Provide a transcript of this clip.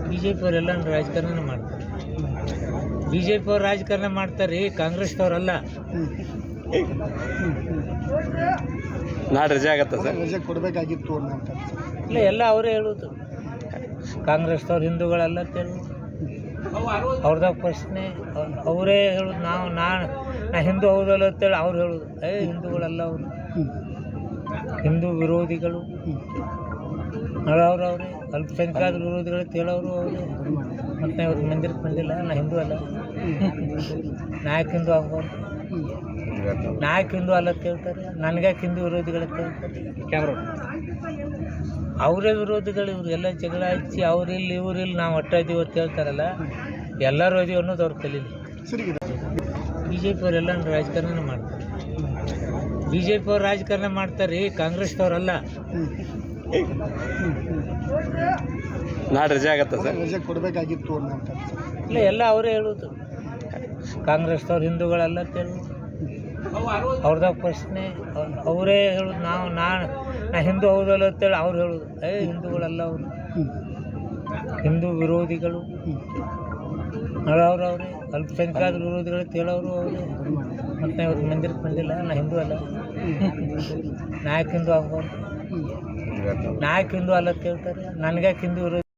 B J P ಅವರೆಲ್ಲ ರಾಜಕಾರಣ ಮಾಡ್ತಾರೆ. ಬಿ ಜೆ ಪಿ ಅವ್ರು ರಾಜಕಾರಣ ಮಾಡ್ತಾರೆ ರೀ, ಕಾಂಗ್ರೆಸ್ದವ್ರಲ್ಲ. ನಾಳೆ ರಜೆ ಆಗತ್ತ ಸರ್? ರಜೆ ಕೊಡಬೇಕಾಗಿತ್ತು ಅನ್ನೋ ಇಲ್ಲ, ಎಲ್ಲ ಅವರೇ ಹೇಳೋದು. ಕಾಂಗ್ರೆಸ್ದವ್ರು ಹಿಂದೂಗಳಲ್ಲ ಅಂತ ಹೇಳೋದು, ಅವ್ರದಾಗ ಪ್ರಶ್ನೆ ಅವರೇ ಹೇಳೋದು. ನಾ ಹಿಂದೂ ಹೌದಲ್ಲ ಅಂತೇಳಿ ಅವ್ರು ಹೇಳೋದು. ಹಿಂದೂಗಳಲ್ಲ ಅವರು, ಹಿಂದೂ ವಿರೋಧಿಗಳು ಅವ್ರವ್ರೆ. ಅಲ್ಪಸಂಖ್ಯಾತ ವಿರೋಧಿಗಳು ಹೇಳೋರು ಅವರೇ. ಮತ್ತು ಅವ್ರ ಮಂದಿರಕ್ಕೆ ಬಂದಿಲ್ಲ, ನಾ ಹಿಂದೂ ಅಲ್ಲ, ನಾಯಕ ಹಿಂದೂ ಆಗ್ಬಾರ್ದು, ನಾಯಕ ಹಿಂದೂ ಅಲ್ಲ ಅಂತ ಹೇಳ್ತಾರೆ. ನನಗ್ಯಾಕೆ ಹಿಂದೂ ವಿರೋಧಿಗಳು ಅಂತ ಹೇಳ್ತಾರೆ? ಅವರೇ ವಿರೋಧಿಗಳು. ಇವರು ಎಲ್ಲ ಜಗಳ ಹಚ್ಚಿ ಅವ್ರಿಲ್ಲ ಇವ್ರಿಲ್ಲ, ನಾವು ಒಟ್ಟಾದೀವಿ ಅಂತ ಹೇಳ್ತಾರಲ್ಲ, ಎಲ್ಲರೂ ಇದೀವಿ ಅನ್ನೋದು ಅವ್ರ ಕಲೀಲಿ. ಬಿ ಜೆ ಪಿ ಅವರೆಲ್ಲ ರಾಜಕಾರಣ ಮಾಡ್ತಾರೆ. ಬಿ ಜೆ ಪಿ ಅವ್ರು ರಾಜಕಾರಣ ಮಾಡ್ತಾರೆ ರೀ, ಕಾಂಗ್ರೆಸ್ದವ್ರಲ್ಲ. ನಾಳೆ ರಜೆ ಆಗತ್ತ ಸರ್? ರಜೆ ಕೊಡಬೇಕಾಗಿತ್ತು ಅನ್ನೋ ಇಲ್ಲ, ಎಲ್ಲ ಅವರೇ ಹೇಳೋದು. ಕಾಂಗ್ರೆಸ್ದವ್ರು ಹಿಂದೂಗಳಲ್ಲ ಅಂತ ಹೇಳೋದು, ಅವ್ರದಾಗ ಪ್ರಶ್ನೆ ಅವರೇ ಹೇಳೋದು. ನಾ ಹಿಂದೂ ಹೌದಲ್ಲ ಅಂತೇಳಿ ಅವ್ರು ಹೇಳೋದು. ಹಿಂದೂಗಳಲ್ಲ ಅವರು, ಹಿಂದೂ ವಿರೋಧಿಗಳು ಅವ್ರವ್ರೆ. ಅಲ್ಪಸಂಖ್ಯಾತ ವಿರೋಧಿಗಳು ಹೇಳೋರು ಅವರೇ. ಮತ್ತು ಅವ್ರ ಮಂದಿರಕ್ಕೆ ಬಂದಿಲ್ಲ, ನಾ ಹಿಂದೂ ಅಲ್ಲ, ನಾಯಕ ಹಿಂದೂ ಆಗ್ಬಾರ್ದು, ನಾಯಕ ಹಿಂದೂ ಅಲ್ಲ ಅಂತ ಹೇಳ್ತಾರೆ. ನನಗ್ಯಾಕೆ ಹಿಂದೂ ವಿರೋಧಿ